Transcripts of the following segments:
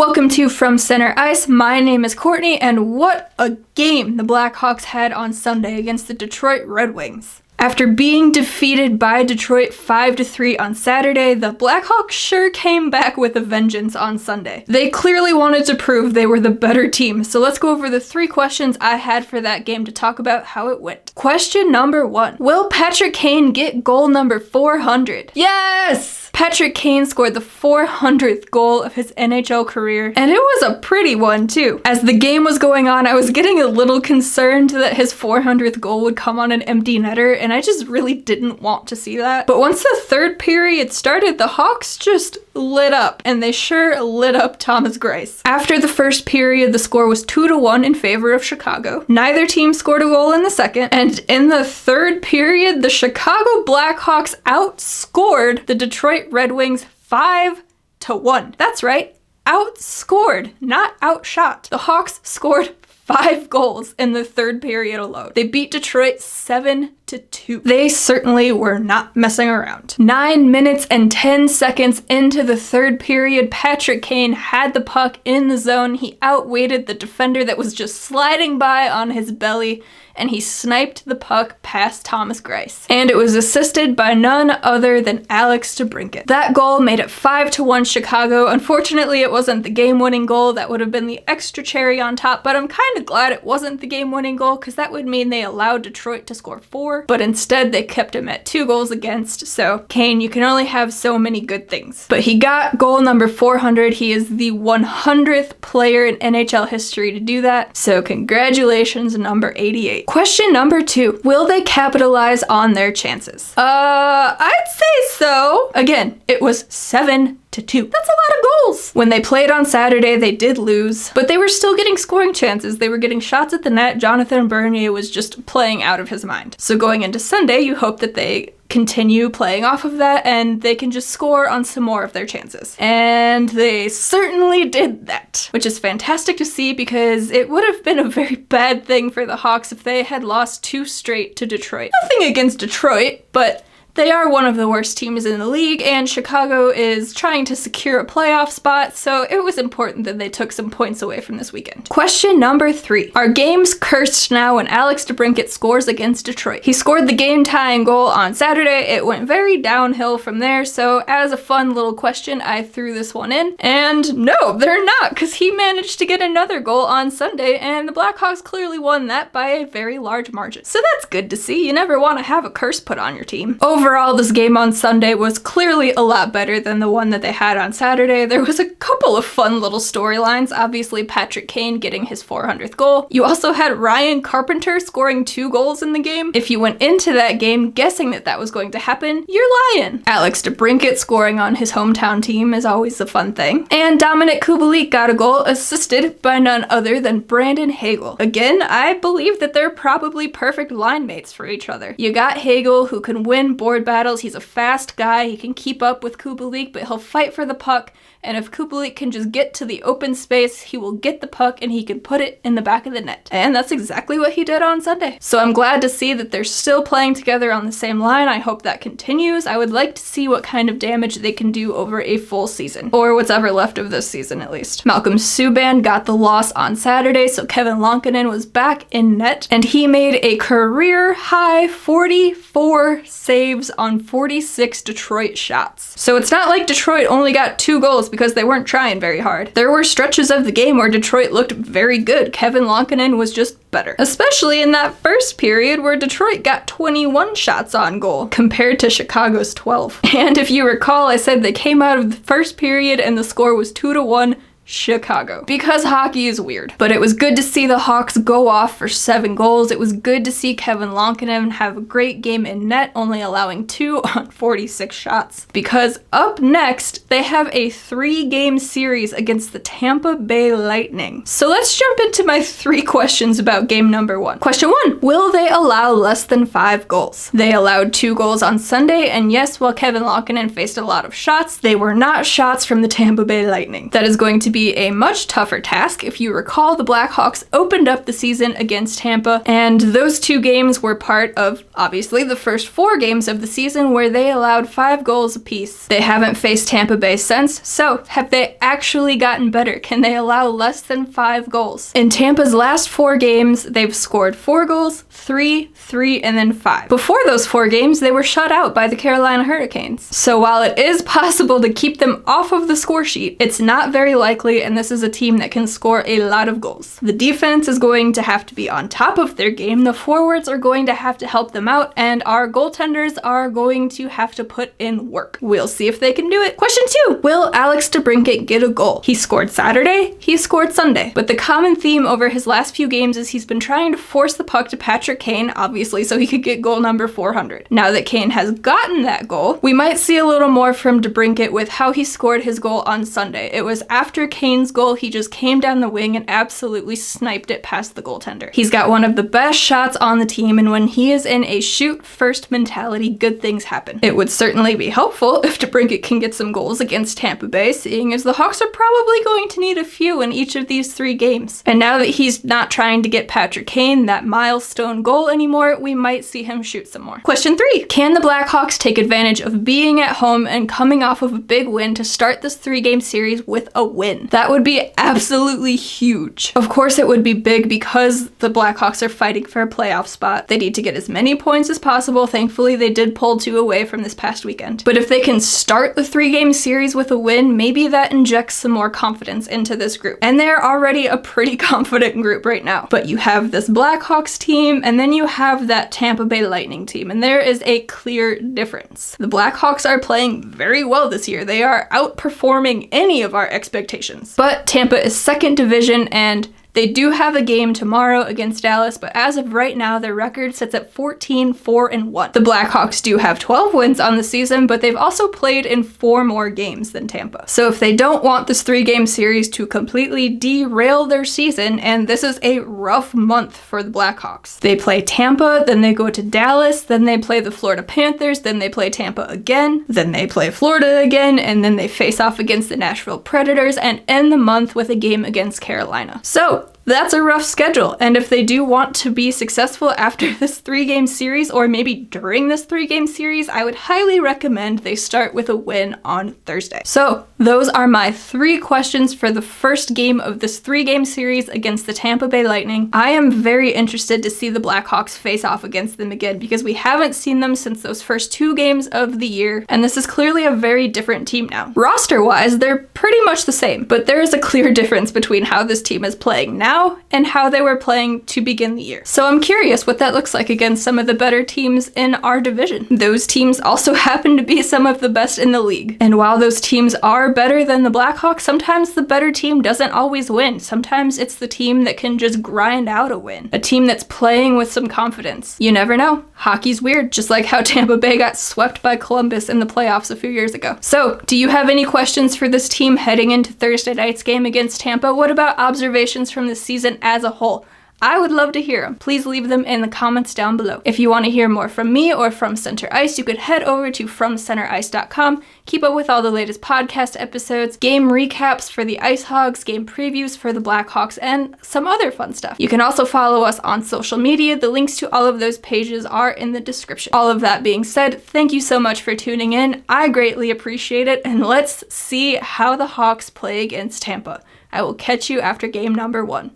Welcome to From Center Ice. My name is Courtney, and what a game the Blackhawks had on Sunday against the Detroit Red Wings. After being defeated by Detroit 5-3 on Saturday, the Blackhawks sure came back with a vengeance on Sunday. They clearly wanted to prove they were the better team, so let's go over the 3 questions I had for that game to talk about how it went. Question number 1. Will Patrick Kane get goal number 400? Yes! Patrick Kane scored the 400th goal of his NHL career, and it was a pretty one too. As the game was going on, I was getting a little concerned that his 400th goal would come on an empty netter, and I just really didn't want to see that. But once the third period started, the Hawks just lit up, and they sure lit up Thomas Greiss. After the first period, the score was 2-1 in favor of Chicago. Neither team scored a goal in the second, and in the third period, the Chicago Blackhawks outscored the Detroit Red Wings 5-1. That's right, outscored, not outshot. The Hawks scored 5 goals in the third period alone. They beat Detroit 7-2. They certainly were not messing around. 9 minutes and 10 seconds into the third period, Patrick Kane had the puck in the zone. He outweighted the defender that was just sliding by on his belly, and he sniped the puck past Thomas Greiss. And it was assisted by none other than Alex DeBrincat. That goal made it 5-1 Chicago. Unfortunately, it wasn't the game-winning goal. That would have been the extra cherry on top, but I'm kind of glad it wasn't the game-winning goal because that would mean they allowed Detroit to score 4, but instead they kept him at 2 goals against. So, Kane, you can only have so many good things. But he got goal number 400. He is the 100th player in NHL history to do that. So, congratulations, number 88. Question number 2. Will they capitalize on their chances? I'd say so. Again, it was 7-2. That's a lot of goals. When they played on Saturday, they did lose, but they were still getting scoring chances. They were getting shots at the net. Jonathan Bernier was just playing out of his mind. So going into Sunday, you hope that they continue playing off of that and they can just score on some more of their chances. And they certainly did that, which is fantastic to see because it would have been a very bad thing for the Hawks if they had lost 2 straight to Detroit. Nothing against Detroit, but they are one of the worst teams in the league, and Chicago is trying to secure a playoff spot, so it was important that they took some points away from this weekend. Question number 3. Are games cursed now when Alex DeBrincat scores against Detroit? He scored the game-tying goal on Saturday. It went very downhill from there, so as a fun little question, I threw this one in. And no, they're not, because he managed to get another goal on Sunday, and the Blackhawks clearly won that by a very large margin. So that's good to see. You never want to have a curse put on your team. Overall, this game on Sunday was clearly a lot better than the one that they had on Saturday. There was a couple of fun little storylines. Obviously, Patrick Kane getting his 400th goal. You also had Ryan Carpenter scoring 2 goals in the game. If you went into that game guessing that that was going to happen, you're lying. Alex DeBrincat scoring on his hometown team is always a fun thing. And Dominic Kubalik got a goal assisted by none other than Brandon Hagel. Again, I believe that they're probably perfect line mates for each other. You got Hagel, who can win board battles. He's a fast guy. He can keep up with Kubalik, but he'll fight for the puck. And if Kubalik can just get to the open space, he will get the puck and he can put it in the back of the net. And that's exactly what he did on Sunday. So I'm glad to see that they're still playing together on the same line. I hope that continues. I would like to see what kind of damage they can do over a full season, or what's ever left of this season at least. Malcolm Subban got the loss on Saturday, so Kevin Lankinen was back in net, and he made a career high 44 saves on 46 Detroit shots. So it's not like Detroit only got 2 goals because they weren't trying very hard. There were stretches of the game where Detroit looked very good. Kevin Lankinen was just better. Especially in that first period where Detroit got 21 shots on goal compared to Chicago's 12. And if you recall, I said they came out of the first period and the score was 2-1 Chicago. Because hockey is weird. But it was good to see the Hawks go off for 7 goals. It was good to see Kevin Lankinen have a great game in net, only allowing 2 on 46 shots. Because up next, they have a 3-game series against the Tampa Bay Lightning. So let's jump into my 3 questions about game number 1. Question 1. Will they allow less than 5 goals? They allowed 2 goals on Sunday, and yes, while Kevin Lankinen faced a lot of shots, they were not shots from the Tampa Bay Lightning. That is going to be be a much tougher task. If you recall, the Blackhawks opened up the season against Tampa, and those 2 games were part of, obviously, the first 4 games of the season where they allowed 5 goals apiece. They haven't faced Tampa Bay since, so have they actually gotten better? Can they allow less than 5 goals? In Tampa's last 4 games, they've scored 4 goals, 3, 3, and then 5. Before those 4 games, they were shut out by the Carolina Hurricanes. So while it is possible to keep them off of the score sheet, it's not very likely, and this is a team that can score a lot of goals. The defense is going to have to be on top of their game, the forwards are going to have to help them out, and our goaltenders are going to have to put in work. We'll see if they can do it. Question 2. Will Alex DeBrincat get a goal? He scored Saturday, he scored Sunday, but the common theme over his last few games is he's been trying to force the puck to Patrick Kane, obviously, so he could get goal number 400. Now that Kane has gotten that goal, we might see a little more from DeBrincat with how he scored his goal on Sunday. It was after Kane's goal, he just came down the wing and absolutely sniped it past the goaltender. He's got one of the best shots on the team, and when he is in a shoot-first mentality, good things happen. It would certainly be helpful if DeBrincat can get some goals against Tampa Bay, seeing as the Hawks are probably going to need a few in each of these 3 games. And now that he's not trying to get Patrick Kane that milestone goal anymore, we might see him shoot some more. Question 3. Can the Blackhawks take advantage of being at home and coming off of a big win to start this 3-game series with a win? That would be absolutely huge. Of course it would be big because the Blackhawks are fighting for a playoff spot. They need to get as many points as possible. Thankfully, they did pull 2 away from this past weekend. But if they can start the 3-game series with a win, maybe that injects some more confidence into this group. And they're already a pretty confident group right now. But you have this Blackhawks team, and then you have that Tampa Bay Lightning team, and there is a clear difference. The Blackhawks are playing very well this year. They are outperforming any of our expectations. But Tampa is 2nd division, and they do have a game tomorrow against Dallas, but as of right now, their record sits at 14-4-1. The Blackhawks do have 12 wins on the season, but they've also played in 4 more games than Tampa. So if they don't want this 3-game series to completely derail their season, and this is a rough month for the Blackhawks. They play Tampa, then they go to Dallas, then they play the Florida Panthers, then they play Tampa again, then they play Florida again, and then they face off against the Nashville Predators and end the month with a game against Carolina. So that's a rough schedule, and if they do want to be successful after this 3-game series, or maybe during this 3-game series, I would highly recommend they start with a win on Thursday. So those are my 3 questions for the first game of this 3-game series against the Tampa Bay Lightning. I am very interested to see the Blackhawks face off against them again, because we haven't seen them since those first 2 games of the year, and this is clearly a very different team now. Roster-wise, they're pretty much the same, but there is a clear difference between how this team is playing now and how they were playing to begin the year. So I'm curious what that looks like against some of the better teams in our division. Those teams also happen to be some of the best in the league. And while those teams are better than the Blackhawks, sometimes the better team doesn't always win. Sometimes it's the team that can just grind out a win. A team that's playing with some confidence. You never know. Hockey's weird, just like how Tampa Bay got swept by Columbus in the playoffs a few years ago. So, do you have any questions for this team heading into Thursday night's game against Tampa? What about observations from the season as a whole? I would love to hear them. Please leave them in the comments down below. If you want to hear more from me or from Center Ice, you could head over to FromCenterIce.com. Keep up with all the latest podcast episodes, game recaps for the Ice Hogs, game previews for the Blackhawks, and some other fun stuff. You can also follow us on social media. The links to all of those pages are in the description. All of that being said, thank you so much for tuning in. I greatly appreciate it, and let's see how the Hawks play against Tampa. I will catch you after game number 1.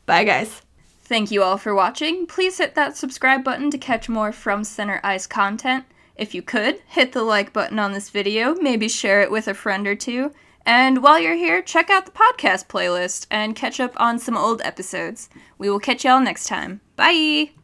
Bye, guys. Thank you all for watching. Please hit that subscribe button to catch more From Center Ice content. If you could, hit the like button on this video, maybe share it with a friend or 2. And while you're here, check out the podcast playlist and catch up on some old episodes. We will catch y'all next time. Bye!